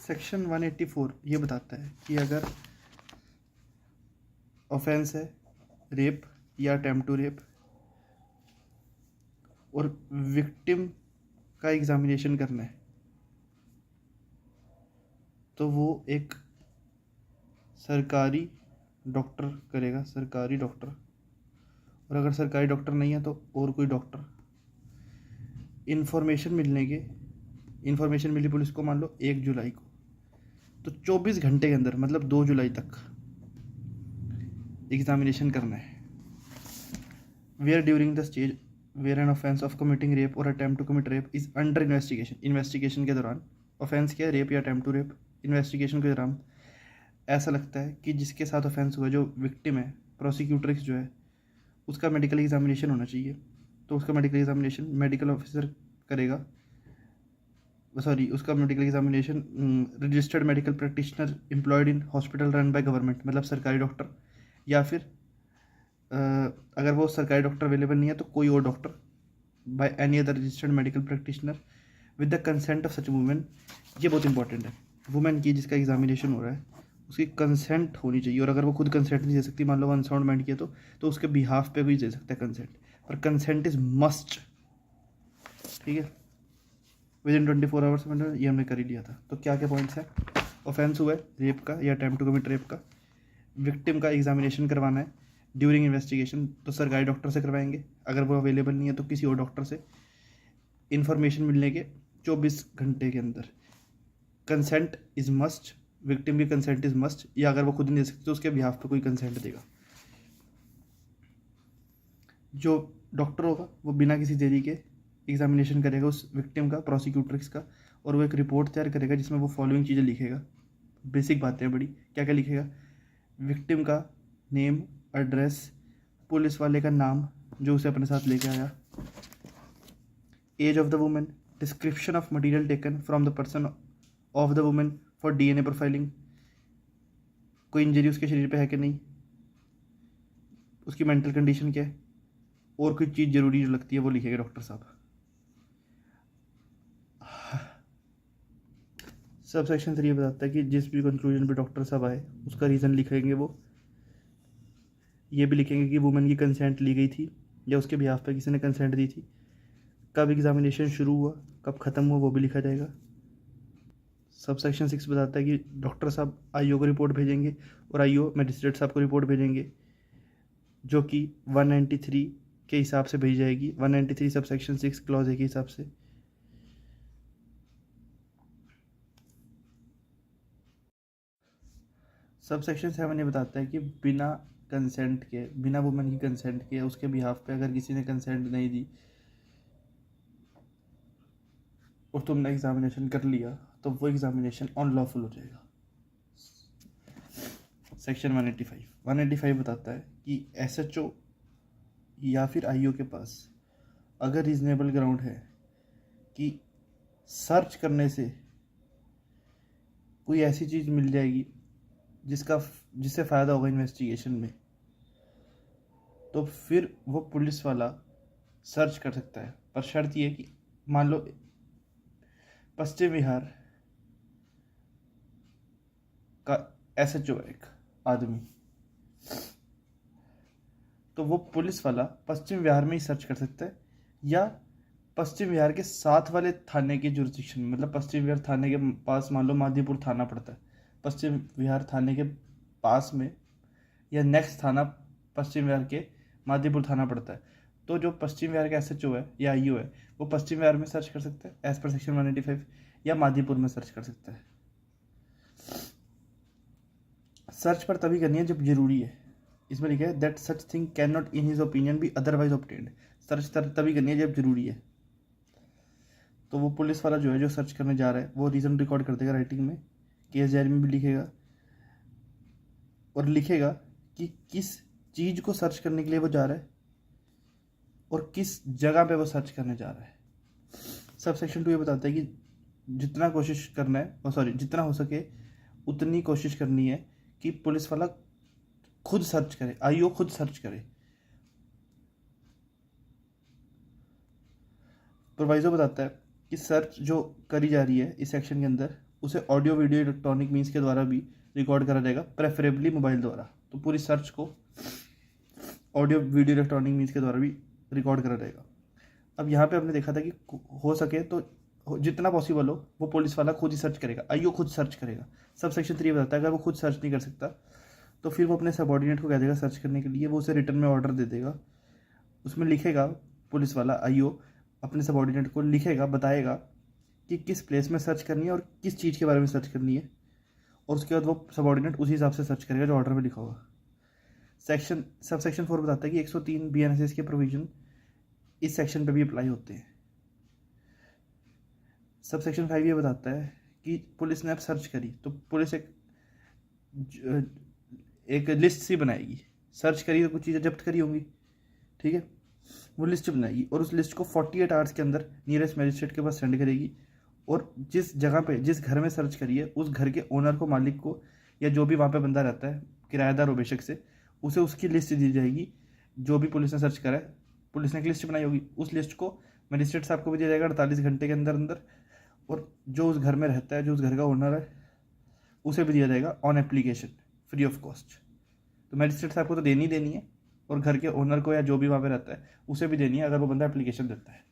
Section 184 ये बताता है कि अगर ऑफेंस है रेप या अटेम्प्ट टू रेप और विक्टिम का एग्जामिनेशन करना है तो वो एक सरकारी डॉक्टर करेगा, सरकारी डॉक्टर। और अगर सरकारी डॉक्टर नहीं है तो और कोई डॉक्टर। इन्फॉर्मेशन मिली पुलिस को मान लो 1 जुलाई को, तो 24 घंटे के अंदर मतलब 2 जुलाई तक एग्जामिनेशन करना है। Where during the stage where an offence of committing rape और attempt to commit rape is under investigation. Investigation के दौरान ऑफेंस क्या है, रेप या अटेम्प्ट टू रेप। इन्वेस्टिगेशन के दौरान ऐसा लगता है कि जिसके साथ ऑफेंस हुआ, जो विक्टिम है, प्रोसिक्यूटर जो है, उसका मेडिकल एग्जामिनेशन होना चाहिए। तो उसका मेडिकल एग्जामिनेशन मेडिकल ऑफिसर करेगा, उसका medical examination registered medical practitioner employed in hospital run by government, मतलब सरकारी डॉक्टर, या फिर अगर वो सरकारी डॉक्टर अवेलेबल नहीं है तो कोई और doctor, by any other registered medical practitioner with the consent of such women. ये बहुत इंपॉर्टेंट है। वुमेन की जिसका एग्जामिनेशन हो रहा है उसकी कंसेंट होनी चाहिए, और अगर वो खुद कंसेंट नहीं दे सकती, मान लो अनसाउंड माइंड किया तो उसके बिहाफ पे भी दे सकता है कंसेंट, पर कंसेंट इज मस्ट। ठीक है, विद इन 24 आवर्स में ये हमने कर ही लिया था। तो क्या क्या पॉइंट्स हैं? ऑफेंस हुआ है रेप का या अटेम्प्ट टू कमिट रेप का, विक्टिम का एग्जामिनेशन करवाना है ड्यूरिंग इन्वेस्टिगेशन, तो सरकारी डॉक्टर से करवाएंगे, अगर वो अवेलेबल नहीं है तो किसी और डॉक्टर से। इन्फॉर्मेशन मिलने के 24 घंटे के अंदर। कंसेंट इज मस्ट, विक्टिम की कंसेंट इज मस्ट, या अगर वो खुद नहीं दे सकती तो उसके बिहाफ पे कोई कंसेंट देगा। जो डॉक्टर होगा वो बिना किसी देरी के एग्जामिनेशन करेगा उस विक्टिम का, प्रोसिक्यूटर का, और वो एक रिपोर्ट तैयार करेगा जिसमें वो फॉलोइंग चीज़ें लिखेगा। बेसिक बातें बड़ी, क्या क्या लिखेगा? विक्टिम का नेम, एड्रेस, पुलिस वाले का नाम जो उसे अपने साथ लेके आया, age of the women, description of material taken from the person of the women for DNA profiling, कोई इंजरी उसके शरीर पे है कि नहीं, उसकी मेंटल कंडीशन क्या है, और कोई चीज़ ज़रूरी जो लगती है वो लिखेगा डॉक्टर साहब। सब सेक्शन 3 बताता है कि जिस भी कंक्लूजन पे डॉक्टर साहब आए उसका रीज़न लिखेंगे। वो ये भी लिखेंगे कि वुमेन की कंसेंट ली गई थी या उसके बिहाफ पे किसी ने कंसेंट दी थी, कब एग्जामिनेशन शुरू हुआ, कब ख़त्म हुआ, वो भी लिखा जाएगा। सब सेक्शन 6 बताता है कि डॉक्टर साहब आईओ को रिपोर्ट भेजेंगे और आईओ मजिस्ट्रेट साहब को रिपोर्ट भेजेंगे, जो कि 193 के हिसाब से भेजी जाएगी। 193 सब सेक्शन 6 क्लॉज ए के हिसाब से। सब सेक्शन 7 ये बताता है कि बिना कंसेंट के, बिना वुमेन की कंसेंट के, उसके बिहाफ पे अगर किसी ने कंसेंट नहीं दी और तुमने एग्जामिनेशन कर लिया तो वो एग्जामिनेशन अनलॉफुल हो जाएगा। सेक्शन 185 बताता है कि एसएचओ या फिर आईओ के पास अगर रीजनेबल ग्राउंड है कि सर्च करने से कोई ऐसी चीज़ मिल जाएगी जिससे फ़ायदा होगा इन्वेस्टिगेशन में, तो फिर वो पुलिस वाला सर्च कर सकता है। पर शर्त ये कि मान लो पश्चिम बिहार का एसएचओ है एक आदमी, तो वो पुलिस वाला पश्चिम बिहार में ही सर्च कर सकता है, या पश्चिम बिहार के साथ वाले थाने के जुरिस्डिक्शन में, मतलब पश्चिम बिहार थाने के पास मान लो मादीपुर थाना पड़ता है, पश्चिम बिहार थाने के पास में या नेक्स्ट थाना पश्चिम बिहार के मादीपुर थाना पड़ता है, तो जो पश्चिम बिहार का एसएचओ है या आईओ है वो पश्चिम बिहार में सर्च कर सकता है एज पर सेक्शन 185, या मादीपुर में सर्च कर सकता है। सर्च पर तभी करनी है जब जरूरी है। इसमें लिखा है that such thing can not in his opinion be otherwise obtained. Search तभी करनी है जब जरूरी है। तो वो पुलिस वाला जो है जो सर्च करने जा रहा है वो रीज़न रिकॉर्ड कर देगा राइटिंग में, केस डायरी में भी लिखेगा, और लिखेगा कि किस चीज़ को सर्च करने के लिए वो जा रहा है और किस जगह पे वो सर्च करने जा रहा है। सब सेक्शन 2 ये बताता है कि जितना कोशिश करना है, जितना हो सके उतनी कोशिश करनी है कि पुलिस वाला खुद सर्च करे, आईओ खुद सर्च करे। प्रोवाइजो बताता है कि सर्च जो करी जा रही है इस सेक्शन के अंदर उसे ऑडियो वीडियो इलेक्ट्रॉनिक मीन्स के द्वारा भी रिकॉर्ड करा जाएगा, प्रेफरेबली मोबाइल द्वारा। तो पूरी सर्च को ऑडियो वीडियो इलेक्ट्रॉनिक मीन्स के द्वारा भी रिकॉर्ड करा जाएगा। अब यहाँ पे हमने देखा था कि हो सके तो जितना पॉसिबल हो वो पुलिस वाला खुद ही सर्च करेगा, आईओ खुद सर्च करेगा। सब सेक्शन 3 बताता है अगर वो खुद सर्च नहीं कर सकता तो फिर वो अपने सबॉर्डिनेट को कह देगा सर्च करने के लिए, वो उसे रिटर्न में ऑर्डर दे देगा। उसमें लिखेगा पुलिस वाला आईओ अपने सबॉर्डिनेट को लिखेगा, बताएगा कि किस प्लेस में सर्च करनी है और किस चीज़ के बारे में सर्च करनी है, और उसके बाद वो सबॉर्डिनेट उसी हिसाब से सर्च करेगा जो ऑर्डर में लिखा होगा। सब सेक्शन 4 बताता है कि 103 BNSS के प्रोविजन इस सेक्शन पे भी अप्लाई होते हैं। सब सेक्शन 5 ये बताता है कि पुलिस ने अब सर्च करी तो पुलिस एक लिस्ट सी बनाएगी। सर्च करी तो कुछ चीज़ें जब्त करी होंगी, ठीक है, वो लिस्ट बनाएगी और उस लिस्ट को 48 आवर्स के अंदर नियरेस्ट मजिस्ट्रेट के पास सेंड करेगी। और जिस जगह पे जिस घर में सर्च करी है उस घर के ओनर को, मालिक को, या जो भी वहाँ पे बंदा रहता है, किराएदार हो बेशक से, उसे उसकी लिस्ट दी जाएगी जो भी पुलिस ने सर्च करा है। पुलिस ने एक लिस्ट बनाई होगी, उस लिस्ट को मजिस्ट्रेट साहब को भी दिया जाएगा 48 घंटे के अंदर अंदर, और जो उस घर में रहता है, जो उस घर का ओनर है, उसे भी दिया जाएगा on application, free of cost. तो मजिस्ट्रेट साहब को तो देनी है, और घर के ओनर को या जो भी वहाँ पे रहता है उसे भी देनी है अगर वो बंदा एप्लीकेशन देता है।